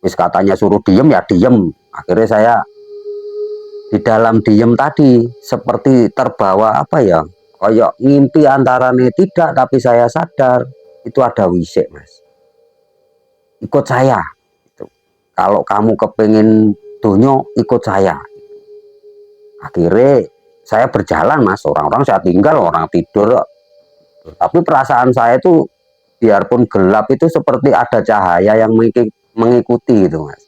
Wis katanya suruh diem ya diem. Akhirnya saya di dalam diem tadi seperti terbawa apa ya, kayak ngimpi antarane tidak, tapi saya sadar itu ada wisik, Mas. Ikut saya. Gitu. Kalau kamu kepingin dunyo, ikut saya. Akhirnya saya berjalan, Mas. Orang-orang saya tinggal, orang tidur. Tapi perasaan saya itu biarpun gelap itu seperti ada cahaya yang mengikuti gitu, Mas.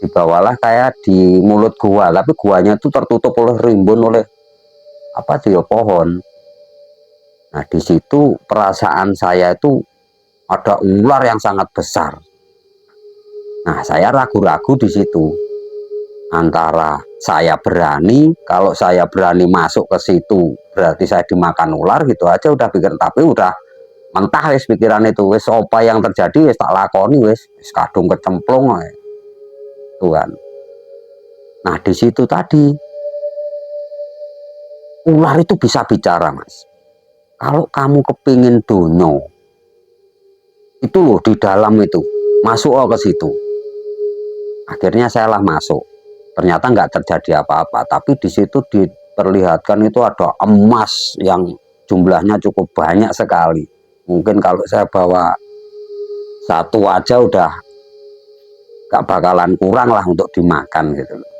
Dibawalah kayak di mulut gua, tapi guanya itu tertutup oleh rimbun, oleh apa sih ya, pohon. Nah, di situ perasaan saya itu ada ular yang sangat besar. Nah, saya ragu-ragu di situ. Antara saya berani, kalau saya berani masuk ke situ berarti saya dimakan ular gitu aja udah pikir, tapi udah mentah wis pikiran itu, wis apa yang terjadi wis tak lakoni, wis kadung kecemplung Tuhan. Nah, di situ tadi ular itu bisa bicara, Mas. Kalau kamu kepingin dunyo itu loh, di dalam itu masuk ke situ. Akhirnya saya lah masuk. Ternyata nggak terjadi apa-apa, tapi di situ diperlihatkan itu ada emas yang jumlahnya cukup banyak sekali. Mungkin kalau saya bawa satu aja udah gak bakalan kurang lah untuk dimakan gitu loh.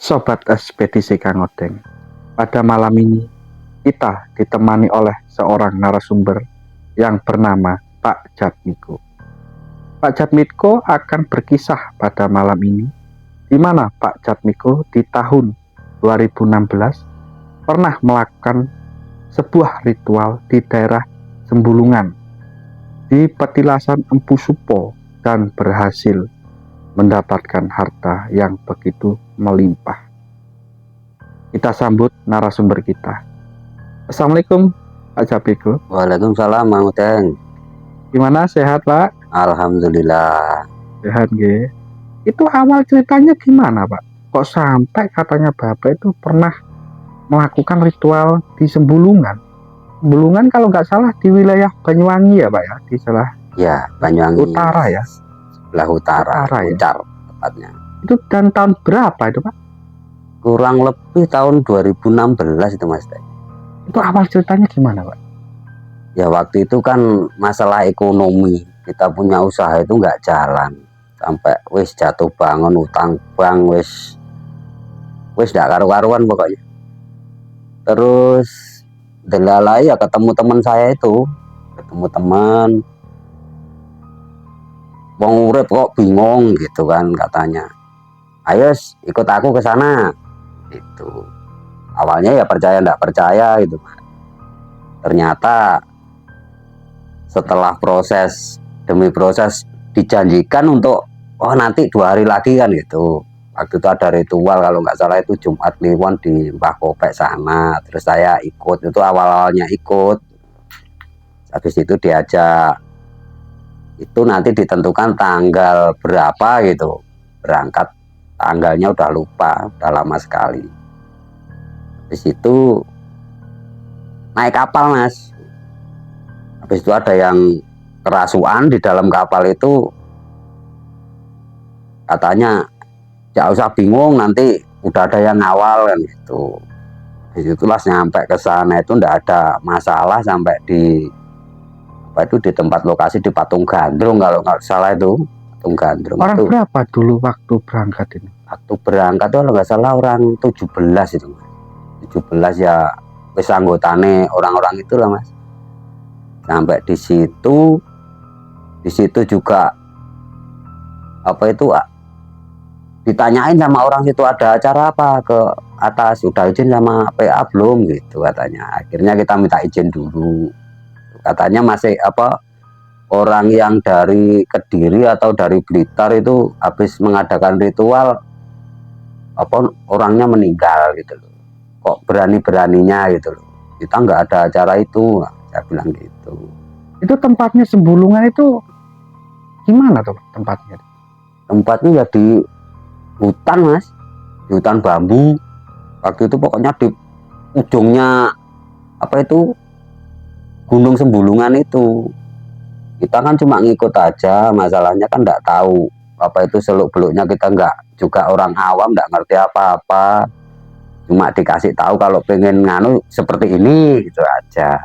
Sobat Ekspedisi Kang Odeng, pada malam ini kita ditemani oleh seorang narasumber yang bernama Pak Jatmiko. Pak Jatmiko akan berkisah pada malam ini, di mana Pak Jatmiko di tahun 2016 pernah melakukan sebuah ritual di daerah Sembulungan, di petilasan Empu Supo, dan berhasil mendapatkan harta yang begitu melimpah. Kita sambut narasumber kita. Assalamualaikum Pak Jatmiko. Waalaikumsalam, Mang Udeng. Gimana, sehat Pak? Alhamdulillah. Sehat nggih. Itu awal ceritanya gimana Pak? Kok sampai katanya Bapak itu pernah melakukan ritual di Sembulungan? Sembulungan kalau nggak salah di wilayah Banyuwangi ya Pak ya? Di salah Ya, Banyuwangi utara ya? Sebelah utara ya? Uncar tepatnya. Itu dan tahun berapa itu Pak? Kurang lebih tahun 2016 itu, Mas. Itu awal ceritanya gimana Pak? Ya, waktu itu kan masalah ekonomi, kita punya usaha itu nggak jalan, sampai wis jatuh bangun, utang bank, wis nggak karu-karuan pokoknya. Terus delalai ya ketemu teman saya itu, ketemu teman, wong urip kok bingung gitu kan, katanya ayo ikut aku ke sana itu. Awalnya ya percaya ndak percaya gitu. Ternyata setelah proses demi proses dijanjikan untuk nanti 2 hari lagi kan gitu. Waktu itu ada ritual kalau nggak salah itu Jumat Kliwon di Mbah Kopek sana. Terus saya ikut, itu awal-awalnya ikut. Habis itu diajak, itu nanti ditentukan tanggal berapa gitu berangkat, tanggalnya udah lupa, udah lama sekali. Habis itu naik kapal, Mas. Habis itu ada yang kerasukan di dalam kapal itu, katanya gak usah bingung, nanti udah ada yang ngawal kan gitu. Disitulah nyampe ke sana itu ndak ada masalah, sampai di di tempat lokasi di Patung Gandrung kalau nggak salah itu. Patung Gandrung. Orang itu berapa dulu waktu berangkat ini? Waktu berangkat tuh kalau nggak salah orang 17 itu, Mas. 17 ya, wis anggotane orang-orang itu lah, Mas. Sampai di situ juga ditanyain sama orang situ ada acara apa, ke atas, udah izin sama PA belum gitu katanya. Akhirnya kita minta izin dulu, katanya masih apa, orang yang dari Kediri atau dari Blitar itu habis mengadakan ritual apa, orangnya meninggal gitu loh, kok berani-beraninya gitu loh, kita nggak ada acara itu. Saya bilang gitu. Itu tempatnya Sembulungan itu gimana tuh tempatnya? Tempatnya ya di hutan mas, di hutan bambu. Waktu itu pokoknya di ujungnya apa itu, Gunung Sembulungan itu. Kita kan cuma ngikut aja, masalahnya kan nggak tahu apa itu seluk beluknya, kita nggak juga orang awam, nggak ngerti apa-apa, cuma dikasih tahu kalau pengen nganu seperti ini gitu aja.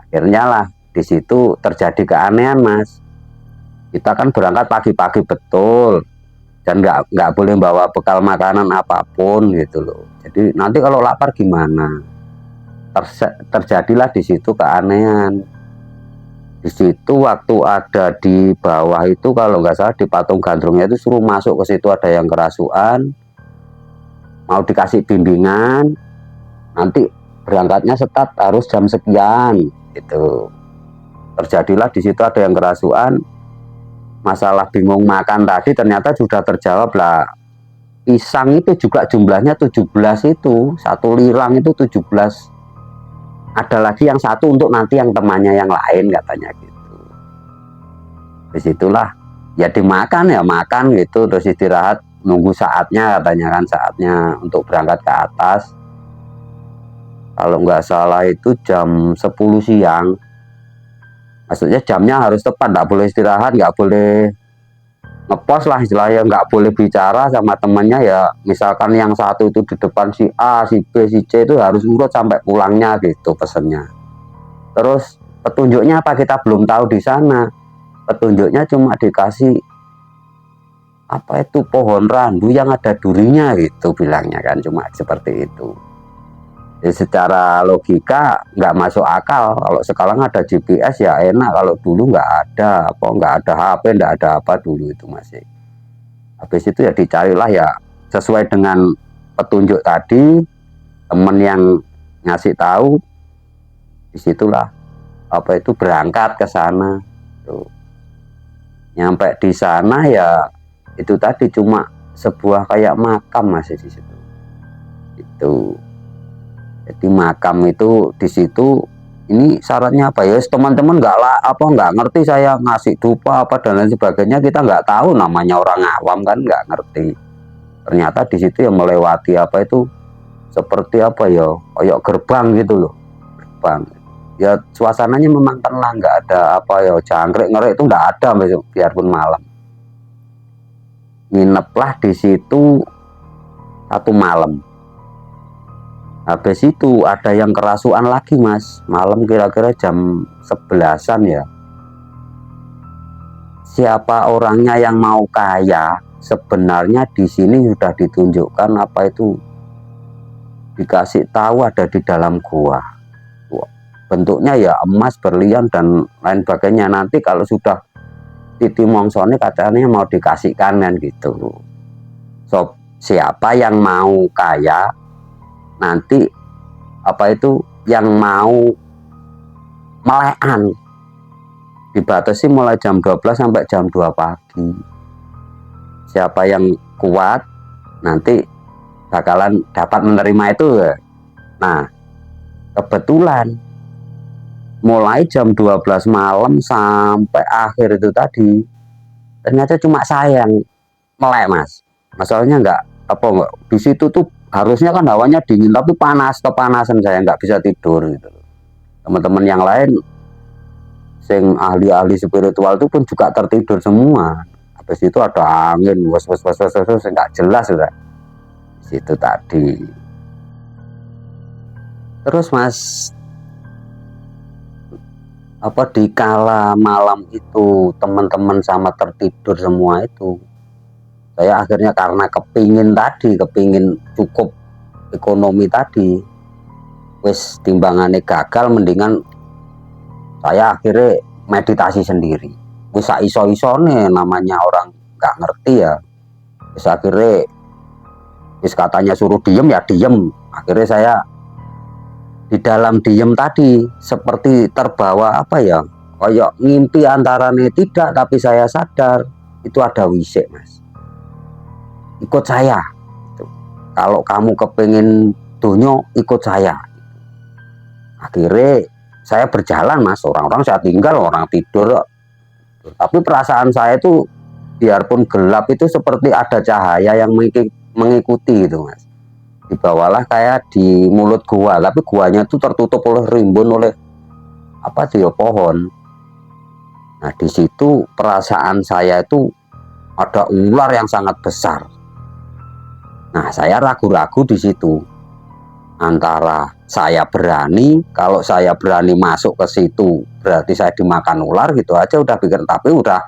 Akhirnya lah di situ terjadi keanehan mas. Kita kan berangkat pagi-pagi betul, dan nggak boleh bawa bekal makanan apapun gitu loh. Jadi nanti kalau lapar gimana? Terjadilah di situ keanehan. Di situ waktu ada di bawah itu kalau nggak salah di patung gandrungnya itu suruh masuk ke situ, ada yang kerasukan, mau dikasih bimbingan, nanti berangkatnya setat harus jam sekian gitu. Terjadilah di situ ada yang kerasukan. Masalah bingung makan tadi ternyata sudah terjawab lah. Pisang itu juga jumlahnya 17 itu, satu lirang itu 17. Ada lagi yang satu untuk nanti yang temannya yang lain katanya gitu. Disitulah ya dimakan ya makan gitu, terus istirahat nunggu saatnya katanya kan, saatnya untuk berangkat ke atas. Kalau nggak salah itu jam 10 siang. Maksudnya jamnya harus tepat, nggak boleh istirahat, nggak boleh ngepos lah istilahnya, nggak boleh bicara sama temannya ya. Misalkan yang satu itu di depan si A, si B, si C itu harus urut sampai pulangnya gitu pesennya. Terus petunjuknya apa kita belum tahu di sana. Petunjuknya cuma dikasih apa itu pohon randu yang ada durinya gitu bilangnya kan, cuma seperti itu. Jadi secara logika nggak masuk akal. Kalau sekarang ada GPS ya enak, kalau dulu nggak ada, apa nggak ada HP, nggak ada apa dulu itu masih. Habis itu ya dicarilah ya sesuai dengan petunjuk tadi, temen yang ngasih tahu, disitulah apa itu berangkat ke sana. Tuh. Nyampe di sana ya itu tadi cuma sebuah kayak makam masih di situ. Itu. Jadi makam itu di situ, ini syaratnya apa ya? Teman-teman nggak ngerti, saya ngasih dupa apa dan lain sebagainya, kita nggak tahu, namanya orang awam kan nggak ngerti. Ternyata di situ yang melewati apa itu seperti apa ya, kayak gerbang gitu loh, gerbang. Ya suasananya memang tenang, nggak ada apa ya jangkrik-ngerik itu nggak ada besok, biarpun malam. Ngineplah di situ 1 malam. Habis itu ada yang kerasukan lagi mas, malam kira-kira jam 11-an ya. Siapa orangnya yang mau kaya, sebenarnya di sini sudah ditunjukkan apa itu, dikasih tahu ada di dalam gua. Bentuknya ya emas, berlian dan lain sebagainya. Nanti kalau sudah titi mongsone katanya mau dikasihkan kan gitu. So, siapa yang mau kaya, nanti apa itu yang mau melekan dibatasi mulai jam 12 sampai jam 2 pagi. Siapa yang kuat nanti bakalan dapat menerima itu. Nah kebetulan mulai jam 12 malam sampai akhir itu tadi ternyata cuma saya yang melek mas. Masalahnya enggak di situ tuh harusnya kan hawanya dingin tapi panas, kepanasan, saya nggak bisa tidur gitu. Teman-teman yang lain sing ahli-ahli spiritual itu pun juga tertidur semua. Habis itu ada angin nggak jelas sudah di situ tadi. Terus mas apa di kala malam itu teman-teman sama tertidur semua itu, saya akhirnya karena kepingin cukup ekonomi tadi, wis timbangannya gagal, mendingan saya akhirnya meditasi sendiri. Wis iso-isone, namanya orang nggak ngerti ya. Wis akhirnya Wis katanya suruh diem ya diem. Akhirnya saya di dalam diem tadi seperti terbawa apa ya, kayak ngimpi antarane tidak, tapi saya sadar itu ada wisik, Mas. Ikut saya. Kalau kamu kepingin dunyo, ikut saya. Akhirnya saya berjalan, Mas. Orang-orang saya tinggal, orang tidur. Tapi perasaan saya itu biarpun gelap itu seperti ada cahaya yang mengikuti itu, Mas. Dibawalah kayak di mulut gua, tapi guanya itu tertutup oleh rimbun, oleh apa sih ya, pohon. Nah di situ perasaan saya itu ada ular yang sangat besar. Nah saya ragu-ragu di situ antara saya berani, kalau saya berani masuk ke situ berarti saya dimakan ular gitu aja udah pikir, tapi udah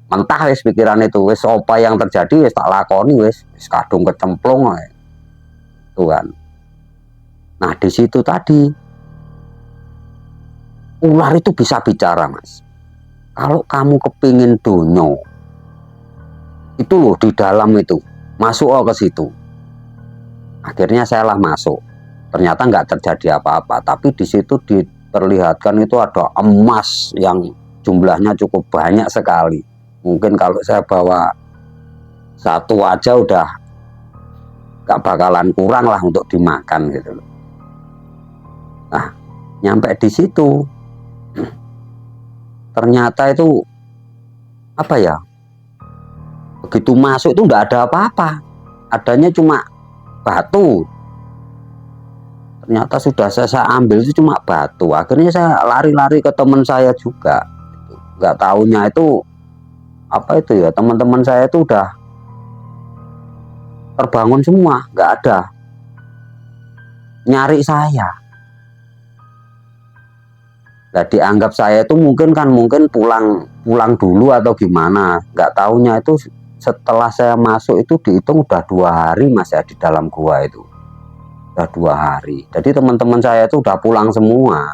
mentah wis pikiran itu, wis apa yang terjadi wis tak lakoni, wis kadung kecemplung Tuhan. Nah di situ tadi ular itu bisa bicara, Mas. Kalau kamu kepingin dunyo itu loh di dalam itu, masuk ke situ. Akhirnya saya lah masuk. Ternyata nggak terjadi apa-apa, tapi di situ diperlihatkan itu ada emas yang jumlahnya cukup banyak sekali. Mungkin kalau saya bawa satu aja udah gak bakalan kurang lah untuk dimakan gitu loh. Nah, nyampe di situ ternyata itu apa ya? Begitu masuk itu nggak ada apa-apa, adanya cuma batu. Ternyata sudah saya ambil itu cuma batu. Akhirnya saya lari-lari ke teman saya juga. Nggak taunya itu apa itu ya, teman-teman saya itu udah terbangun semua, nggak ada, nyari saya. Nah dianggap saya itu mungkin pulang dulu atau gimana, nggak taunya itu setelah saya masuk itu dihitung udah 2 hari, Mas, ya di dalam gua itu udah 2 hari. Jadi teman-teman saya itu udah pulang semua,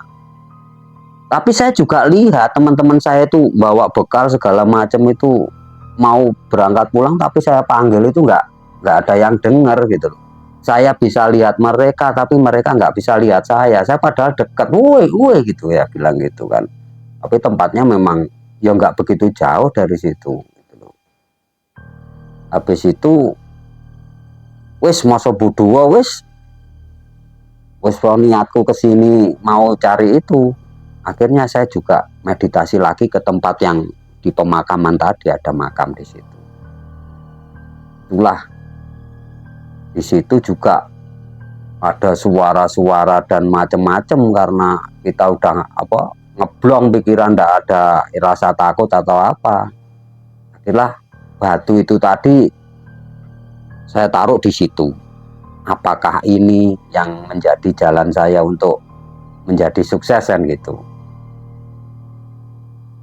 tapi saya juga lihat teman-teman saya itu bawa bekal segala macam itu mau berangkat pulang, tapi saya panggil itu nggak ada yang dengar gitu loh. Saya bisa lihat mereka, tapi mereka nggak bisa lihat saya. Saya padahal dekat, woi gitu ya, bilang gitu kan. Tapi tempatnya memang ya nggak begitu jauh dari situ. Gitu loh. Habis itu, wis masa budua wis niatku kesini mau cari itu. Akhirnya saya juga meditasi lagi ke tempat yang di pemakaman tadi, ada makam di situ. Itulah. Di situ juga ada suara-suara dan macam-macam karena kita udah ngeblong pikiran, ndak ada rasa takut atau apa. Akhirnya batu itu tadi saya taruh di situ. Apakah ini yang menjadi jalan saya untuk menjadi sukses kan gitu.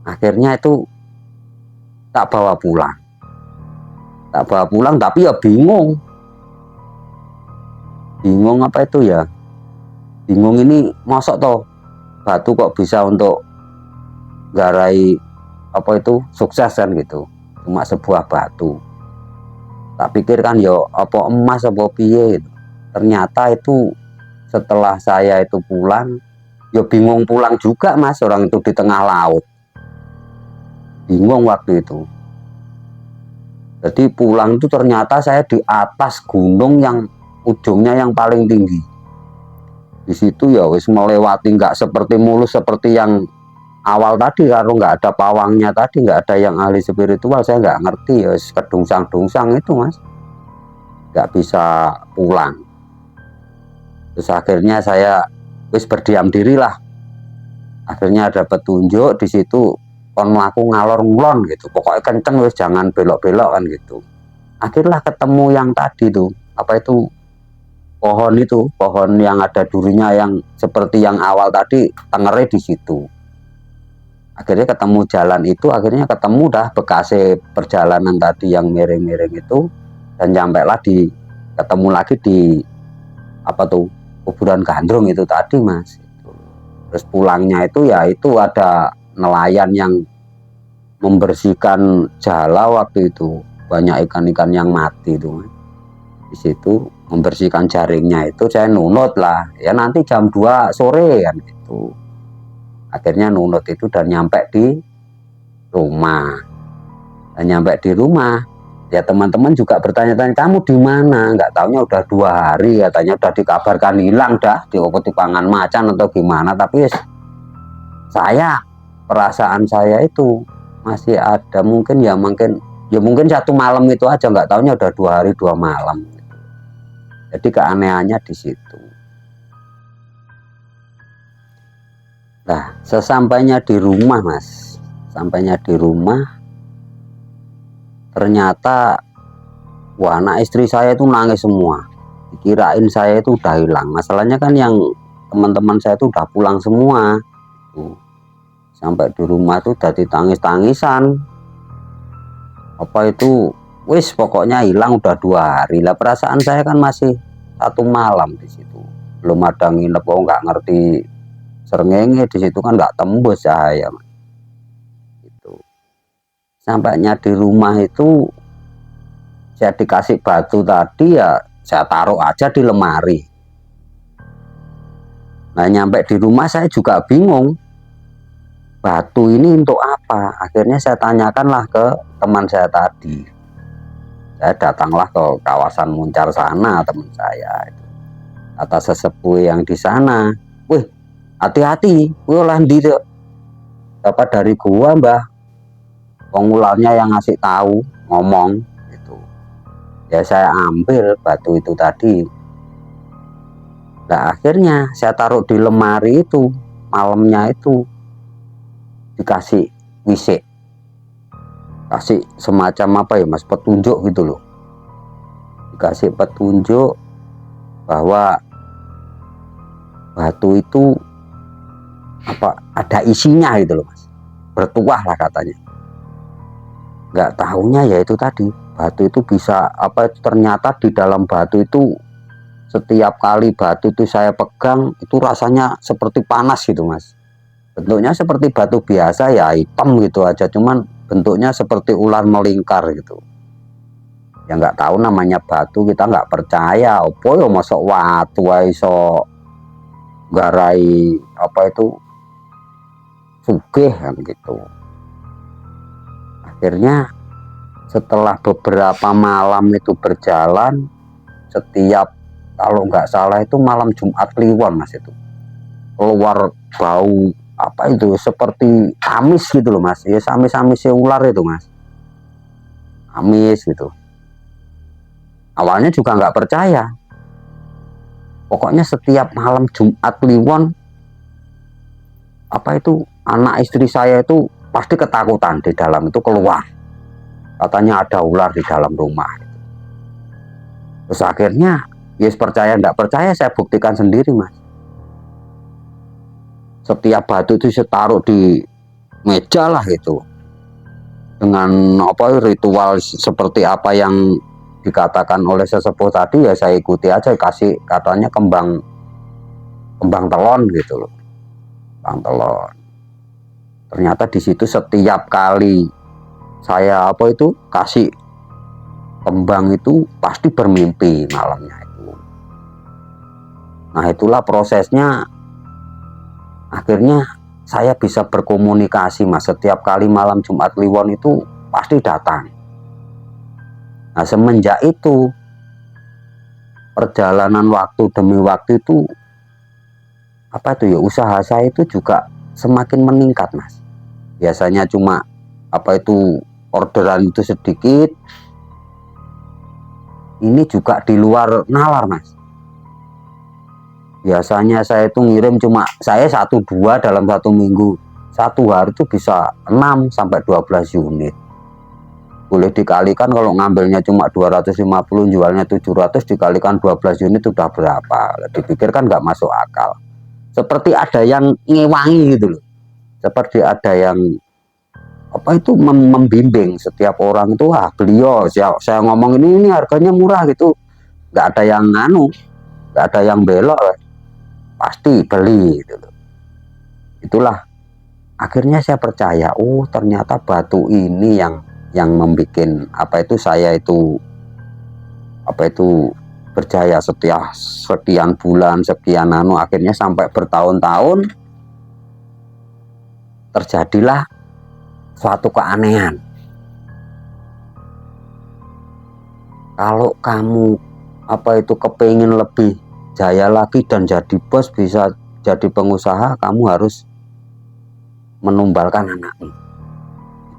Akhirnya itu tak bawa pulang. Tapi ya bingung apa itu ya, bingung ini mosok toh batu kok bisa untuk garai apa itu sukses kan gitu, cuma sebuah batu. Tak pikir kan yo apa emas apa piye gitu. Ternyata itu setelah saya itu pulang yo bingung pulang juga, Mas, orang itu di tengah laut, bingung waktu itu. Jadi pulang itu ternyata saya di atas gunung yang ujungnya yang paling tinggi. Di situ ya wis melewati, nggak seperti mulus seperti yang awal tadi, kalau nggak ada pawangnya tadi, nggak ada yang ahli spiritual, saya nggak ngerti ya, wis kedungsang-dungsang itu, Mas, nggak bisa pulang. Terus akhirnya saya wis berdiam diri lah. Akhirnya ada petunjuk di situ, kon mlaku ngalor ngulon gitu, pokoknya kenceng wis, jangan belok-belok kan gitu. Akhirnya ketemu yang tadi tuh, apa itu, pohon yang ada durinya yang seperti yang awal tadi, tengernya di situ. Akhirnya ketemu jalan itu, akhirnya ketemu dah bekas perjalanan tadi yang miring-miring itu, dan nyampe lah ketemu lagi di apa tuh, kuburan gandrung itu tadi, Mas. Terus pulangnya itu ya itu ada nelayan yang membersihkan jala waktu itu, banyak ikan-ikan yang mati itu, Mas. Di situ membersihkan jaringnya itu saya nunut lah ya, nanti jam 2 sore kan gitu. Akhirnya nunut itu dan nyampe di rumah. Dan nyampe di rumah ya teman-teman juga bertanya-tanya, kamu di mana? Nggak taunya udah 2 hari katanya, udah dikabarkan hilang dah, diokoti pangan macan atau gimana. Tapi saya, perasaan saya itu masih ada, mungkin ya mungkin 1 malam itu aja, nggak taunya udah 2 hari 2 malam. Jadi keanehannya di situ. Nah, sesampainya di rumah mas, sampainya di rumah ternyata wah, anak istri saya itu nangis semua, dikirain saya itu udah hilang. Masalahnya kan yang teman-teman saya itu udah pulang semua. Sampai di rumah tuh jadi tangis-tangisan, apa itu wis pokoknya hilang udah 2 hari lah. Perasaan saya kan masih 1 malam di situ, belum ada nginep. Oh nggak ngerti srengenge di situ kan nggak tembus cahaya itu. Sampainya di rumah itu saya dikasih batu tadi ya, saya taruh aja di lemari. Nah nyampe di rumah saya juga bingung, batu ini untuk apa. Akhirnya saya tanyakanlah ke teman saya tadi. Saya datanglah ke kawasan Muncar sana, teman saya itu. Kata sesepuh yang di sana, wih hati-hati, wih lah dapat dari gua mbah, pengularnya yang ngasih tahu ngomong itu. Ya saya ambil batu itu tadi. Nah akhirnya saya taruh di lemari itu, malamnya itu dikasih wisik, kasih semacam apa ya mas, petunjuk gitu loh. Dikasih petunjuk bahwa batu itu apa, ada isinya gitu loh mas, bertuah lah katanya. Nggak tahunya ya itu tadi, batu itu bisa apa, ternyata di dalam batu itu setiap kali batu itu saya pegang itu rasanya seperti panas gitu mas. Bentuknya seperti batu biasa ya, hitam gitu aja, cuman bentuknya seperti ular melingkar gitu. Ya nggak tahu namanya batu, kita nggak percaya. Opo yo masuk watu iso garai apa itu sugih kan gitu. Akhirnya setelah beberapa malam itu berjalan, setiap kalau nggak salah itu malam Jumat Kliwon mas, itu keluar bau apa itu seperti amis gitu loh mas, ya amis-amis ular itu mas, amis gitu. Awalnya juga nggak percaya, pokoknya setiap malam Jumat Kliwon apa itu anak istri saya itu pasti ketakutan di dalam itu, keluar katanya ada ular di dalam rumah. Terus akhirnya yes, percaya nggak percaya saya buktikan sendiri mas. Setiap batu itu saya taruh di meja lah itu, dengan apa ritual seperti apa yang dikatakan oleh sesepuh tadi ya saya ikuti aja. Kasih katanya kembang telon gitu loh, kembang telon. Ternyata di situ setiap kali saya apa itu kasih kembang itu pasti bermimpi malamnya itu. Nah itulah prosesnya. Akhirnya saya bisa berkomunikasi mas, setiap kali malam Jumat Kliwon itu pasti datang. Nah semenjak itu perjalanan waktu demi waktu itu apa itu ya, usaha saya itu juga semakin meningkat mas. Biasanya cuma apa itu orderan itu sedikit, ini juga di luar nalar mas. Biasanya saya itu ngirim cuma saya 1-2 dalam 1 minggu. 1 hari itu bisa 6 sampai 12 unit. Boleh dikalikan kalau ngambilnya cuma 250, jualnya 700, dikalikan 12 unit udah berapa? Dipikir kan nggak masuk akal. Seperti ada yang ngewangi gitu loh. Seperti ada yang apa itu membimbing setiap orang itu, ah beliau saya ngomong ini harganya murah gitu. Nggak ada yang nganu, nggak ada yang belok. Pasti beli gitu. Itulah akhirnya saya percaya, oh ternyata batu ini yang membuat apa itu saya itu apa itu berjaya setia sekian bulan, sekian akhirnya sampai bertahun-tahun terjadilah suatu keanehan. Kalau kamu kepingin lebih jaya lagi dan jadi bos, bisa jadi pengusaha, kamu harus menumbalkan anakmu.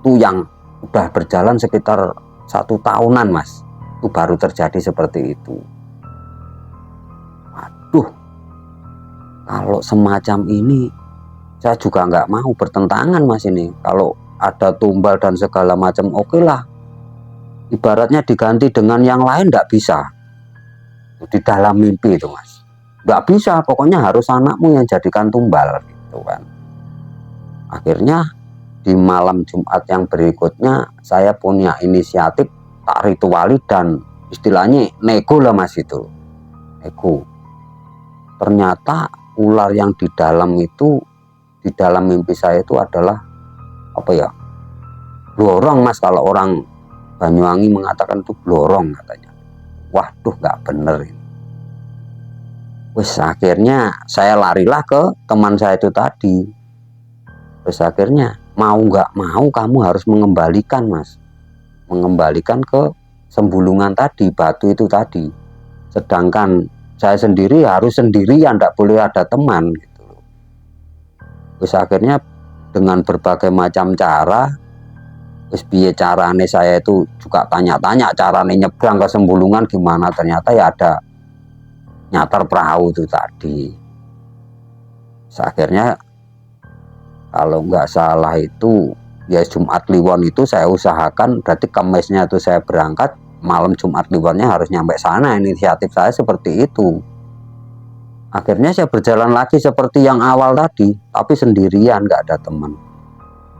Itu yang udah berjalan sekitar 1 tahunan, Mas. Itu baru terjadi seperti itu. Waduh, kalau semacam ini saya juga nggak mau bertentangan, Mas. Ini kalau ada tumbal dan segala macam, oke lah, ibaratnya diganti dengan yang lain nggak bisa. Di dalam mimpi itu, Mas, nggak bisa, pokoknya harus anakmu yang jadikan tumbal gitu kan. Akhirnya di malam Jumat yang berikutnya saya punya inisiatif tak rituali dan istilahnya nego lah, Mas. Itu nego. Ternyata ular yang di dalam mimpi saya itu adalah blorong, Mas. Kalau orang Banyuwangi mengatakan itu blorong katanya. Waduh, nggak bener ini. Wes akhirnya saya larilah ke teman saya itu tadi. Terus akhirnya mau nggak mau kamu harus mengembalikan, Mas, mengembalikan ke sembulungan tadi, batu itu tadi. Sedangkan saya sendiri harus sendirian, tidak boleh ada teman gitu. Terus akhirnya dengan berbagai macam cara, terus biaya carane saya itu juga tanya-tanya carane nyebrang ke sembulungan gimana. Ternyata ya ada nyatar perahu itu tadi. Terus akhirnya kalau nggak salah itu ya Jumat Kliwon itu saya usahakan, berarti Kamisnya itu saya berangkat, malam Jumat Kliwonnya harus nyampe sana. Inisiatif saya seperti itu. Akhirnya saya berjalan lagi seperti yang awal tadi, tapi sendirian, nggak ada teman.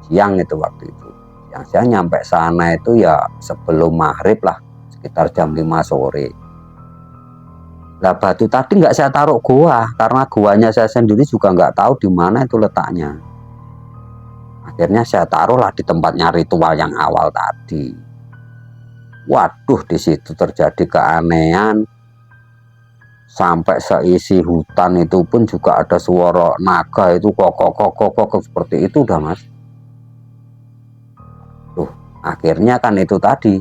Siang itu waktu itu. Yang saya nyampe sana itu ya sebelum maghrib lah, sekitar jam 5 sore. Lah batu tadi nggak saya taruh gua, karena guanya saya sendiri juga nggak tahu di mana itu letaknya. Akhirnya saya taruhlah di tempatnya ritual yang awal tadi. Waduh, di situ terjadi keanehan. Sampai seisi hutan itu pun juga ada suara naga itu kok seperti itu udah, Mas. Tuh, akhirnya kan itu tadi.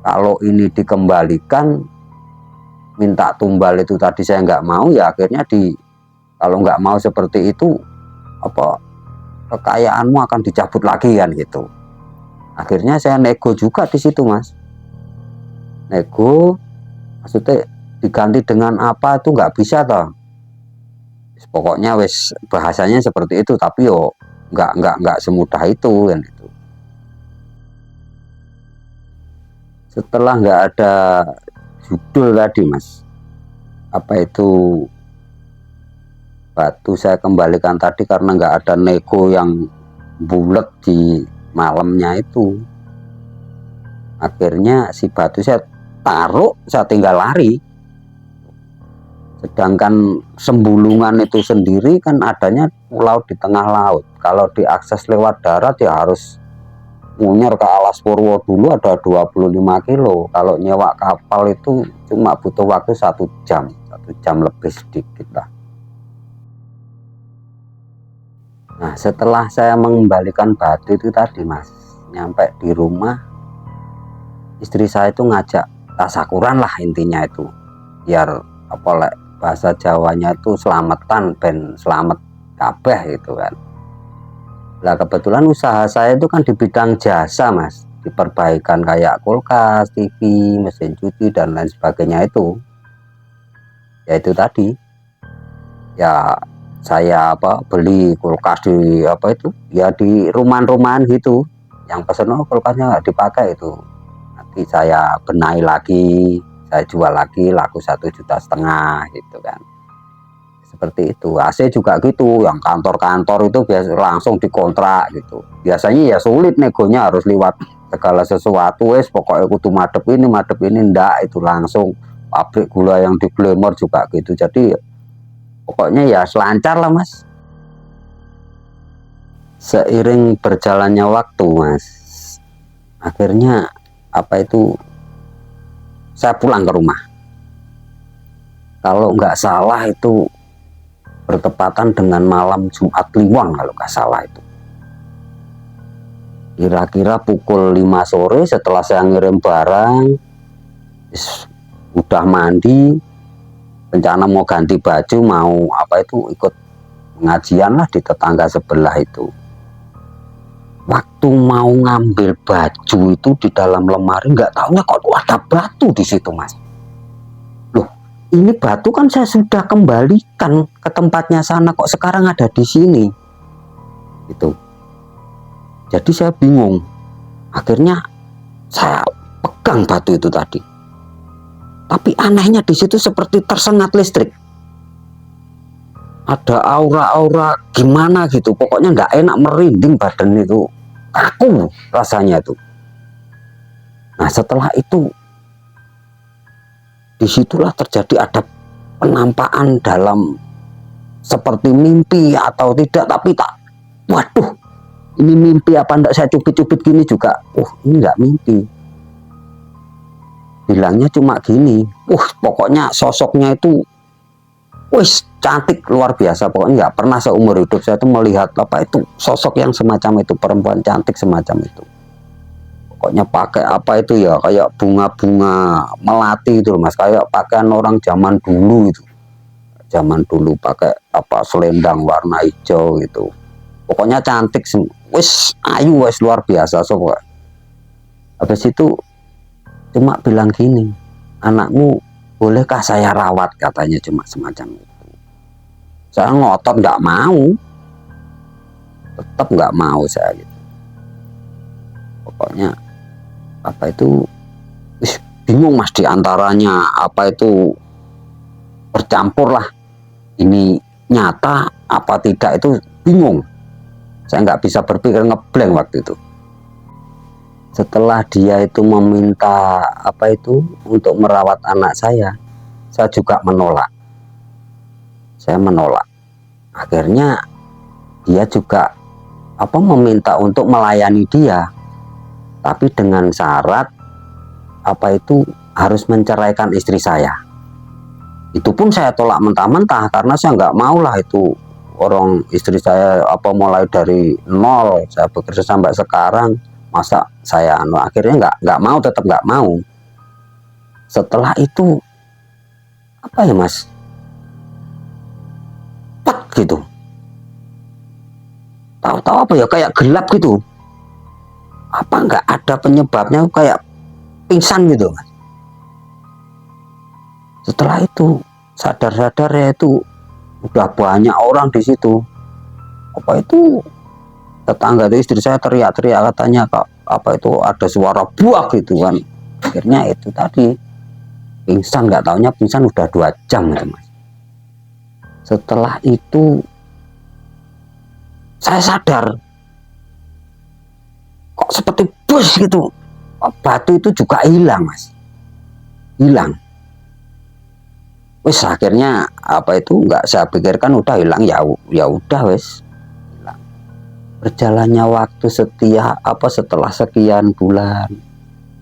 Kalau ini dikembalikan, minta tumbal itu tadi saya nggak mau, ya akhirnya kalau nggak mau seperti itu, kekayaanmu akan dicabut lagi kan gitu. Akhirnya saya nego juga di situ, Mas. Nego, maksudnya diganti dengan apa itu nggak bisa toh. Pokoknya wes bahasanya seperti itu, tapi yo nggak semudah itu kan itu. Setelah nggak ada judul tadi, Mas, batu saya kembalikan tadi karena nggak ada nego yang bulat di malamnya itu. Akhirnya si batu saya taruh, saya tinggal lari. Sedangkan sembulungan itu sendiri kan adanya pulau di tengah laut. Kalau diakses lewat darat ya harus munyer ke Alas Purwo dulu, ada 25 kilo. Kalau nyewa kapal itu cuma butuh waktu 1 jam, 1 jam lebih sedikit lah. Nah, setelah saya mengembalikan batu itu tadi, Mas, nyampe di rumah, istri saya itu ngajak tasakuran lah intinya itu, biar bahasa Jawanya itu selamatan, ben selamat kabeh gitu kan. Nah, kebetulan usaha saya itu kan di bidang jasa, Mas, diperbaikan kayak kulkas, TV, mesin cuci dan lain sebagainya itu. Ya itu tadi. Ya saya beli kulkas di ya di rumahan-rumahan gitu. Yang pesen kulkasnya nggak dipakai itu. Nanti saya benahi lagi, saya jual lagi, laku 1,5 juta gitu kan. Seperti itu. AC juga gitu, yang kantor-kantor itu biasa langsung dikontrak gitu. Biasanya ya sulit negonya, harus lewat segala sesuatu, pokoknya kudu madep ini ndak, itu langsung pabrik gula yang di Glamour juga gitu. Jadi pokoknya ya selancar lah, Mas. Seiring berjalannya waktu, Mas, akhirnya saya pulang ke rumah. kalau nggak salah itu bertepatan dengan malam Jumat Kliwon kalau nggak salah itu. Kira-kira pukul 5 sore setelah saya ngirim barang, udah mandi, rencana mau ganti baju, mau apa itu ikut pengajian lah di tetangga sebelah itu. Waktu mau ngambil baju itu di dalam lemari, nggak tahunya kok ada batu di situ, Mas. Loh, ini batu kan saya sudah kembalikan ke tempatnya sana, kok sekarang ada di sini. Itu. Jadi saya bingung. Akhirnya saya pegang batu itu tadi. Tapi anehnya di situ seperti tersengat listrik. Ada aura-aura gimana gitu. Pokoknya nggak enak, merinding badan itu. Kaku rasanya itu. Nah setelah itu, disitulah terjadi ada penampakan dalam seperti mimpi atau tidak. Tapi tak, waduh, ini mimpi apa enggak, saya cubit-cubit gini juga. Ini enggak mimpi. Bilangnya cuma gini. Pokoknya sosoknya itu cantik luar biasa. Pokoknya nggak pernah seumur hidup saya tuh melihat apa itu sosok yang semacam itu, perempuan cantik semacam itu. Pokoknya pakai apa itu ya, kayak bunga-bunga melati itu Mas, kayak pakaian orang zaman dulu itu. Zaman dulu pakai apa selendang warna hijau gitu. Pokoknya cantik, ayu, luar biasa. So, habis itu cuma bilang gini, anakmu bolehkah saya rawat, katanya cuma semacam itu. Saya ngotot nggak mau, tetap nggak mau saya gitu. Pokoknya apa itu, bingung Mas, diantaranya apa itu bercampur lah, ini nyata apa tidak itu bingung. Saya nggak bisa berpikir, ngeblank waktu itu. Setelah dia itu meminta apa itu untuk merawat anak saya juga menolak. Saya menolak. Akhirnya dia juga apa meminta untuk melayani dia, tapi dengan syarat apa itu harus menceraikan istri saya. Itu pun saya tolak mentah-mentah karena saya nggak mau lah itu orang istri saya apa mulai dari nol saya bekerja sampai sekarang, masa saya akhirnya nggak mau, tetap nggak mau. Setelah itu apa ya Mas, gitu, tahu-tahu apa ya, kayak gelap gitu, apa nggak ada penyebabnya, kayak pingsan gitu Mas. Setelah itu sadar-sadar ya itu udah banyak orang di situ. Apa itu tetangga itu istri saya teriak-teriak, katanya apa itu ada suara buak gitu kan. Akhirnya itu tadi pingsan, nggak taunya pingsan udah 2 jam gitu Mas. Setelah itu saya sadar kok seperti bus gitu, batu itu juga hilang Mas, hilang. Akhirnya apa itu nggak saya pikirkan, udah hilang ya udah hilang. Berjalannya waktu setelah sekian bulan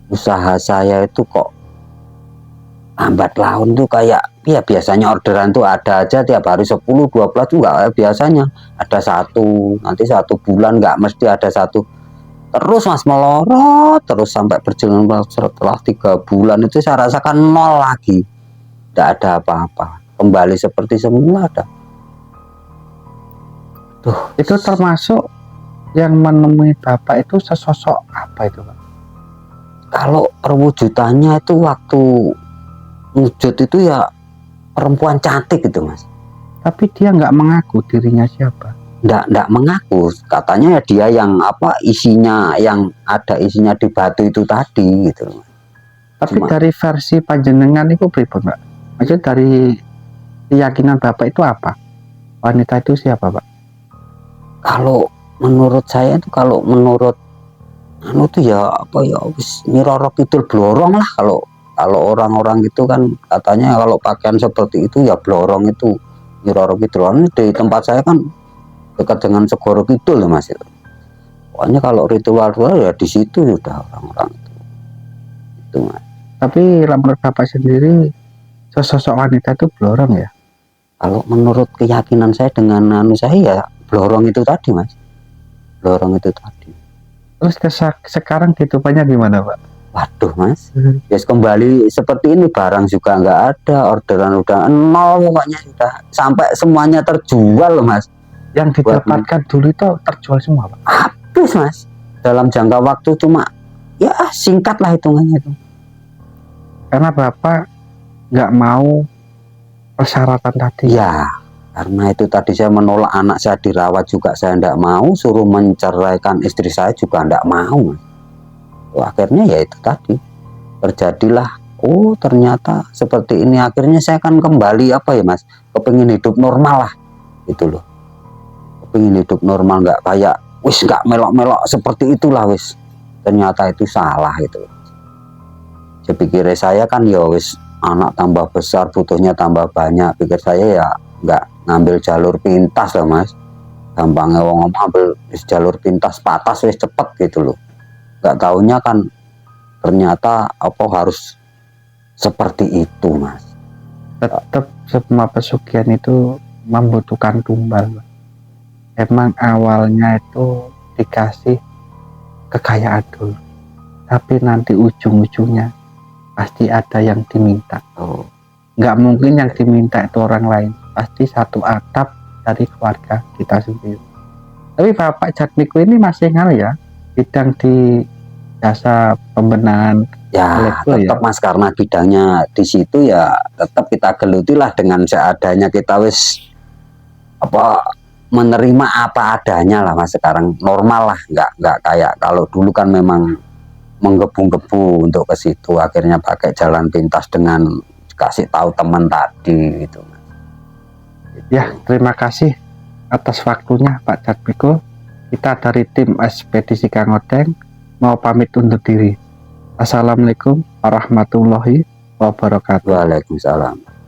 usaha saya itu kok lambat laun tuh, kayak ya biasanya orderan tuh ada aja tiap hari 10-12 tuh nggak, biasanya ada satu, nanti 1 bulan nggak mesti ada satu, terus Mas melorot terus sampai berjalan. Setelah 3 bulan itu saya rasakan nol lagi, tidak ada apa-apa, kembali seperti semula. Itu termasuk yang menemui Bapak itu sesosok apa itu Pak? Kalau perwujudannya itu waktu wujud itu ya perempuan cantik gitu Mas. Tapi dia nggak mengaku dirinya siapa? Nggak mengaku, katanya ya dia yang apa isinya, yang ada isinya di batu itu tadi gitu. Tapi dari versi panjenengan itu pripun Pak? Maksudnya dari keyakinan Bapak itu apa? Wanita itu siapa Pak? Kalau menurut saya itu, kalau menurut itu ya apa ya, Nyiroro Kidul blorong lah. Kalau orang-orang itu kan katanya kalau pakaian seperti itu ya blorong itu Nyiroro Kidul. Di tempat saya kan dekat dengan Segoro Kidul ya Mas itu. Pokoknya kalau ritual ya di situ sudah orang-orang itu Mas. Tapi menurut Bapak sendiri sesosok wanita itu blorong ya? Kalau menurut keyakinan saya dengan saya ya blorong itu tadi mas, blorong itu tadi. Terus sekarang kehidupannya gimana Pak? Waduh mas, yes kembali seperti ini, barang juga nggak ada, orderan udah nol pokoknya, sudah sampai semuanya terjual mas. Yang didapatkan dulu itu terjual semua Pak? Habis mas, dalam jangka waktu cuma ya singkat lah hitungannya itu. Karena Bapak nggak mau persyaratan tadi. Ya karena itu tadi saya menolak anak saya dirawat juga saya tidak mau, suruh menceraikan istri saya juga tidak mau. Akhirnya ya itu tadi terjadilah, oh ternyata seperti ini. Akhirnya saya kan kembali apa ya mas, kepingin hidup normal lah gitu loh, kepingin hidup normal, nggak kayak wis nggak melok-melok seperti itulah wis. Ternyata itu salah itu. Saya pikir saya kan ya wis anak tambah besar butuhnya tambah banyak, pikir saya ya nggak ngambil jalur pintas lah mas, gampangnya wong ngambil jalur pintas patas wis cepet gitu loh. Nggak taunya kan ternyata apa harus seperti itu mas. Tetap semua pesugihan itu membutuhkan tumbal. Emang awalnya itu dikasih kekayaan dulu, tapi nanti ujung-ujungnya pasti ada yang diminta. Nggak mungkin yang diminta itu orang lain, pasti satu atap dari keluarga kita sendiri. Tapi Bapak Jatmiko ini masih ngal ya, bidang di jasa pembenahan Ya elektro tetap ya? mas, karena bidangnya di situ ya tetap kita gelutilah dengan seadanya, kita wis apa menerima apa adanya lah mas. Sekarang normal lah, nggak kayak kalau dulu kan memang menggebu-gebu untuk ke situ, akhirnya pakai jalan pintas dengan kasih tahu teman tadi gitu. Ya, terima kasih atas waktunya Pak Jatmiko. Kita dari tim Ekspedisi Kang Odeng mau pamit undur diri. Assalamualaikum warahmatullahi wabarakatuh. Waalaikumsalam.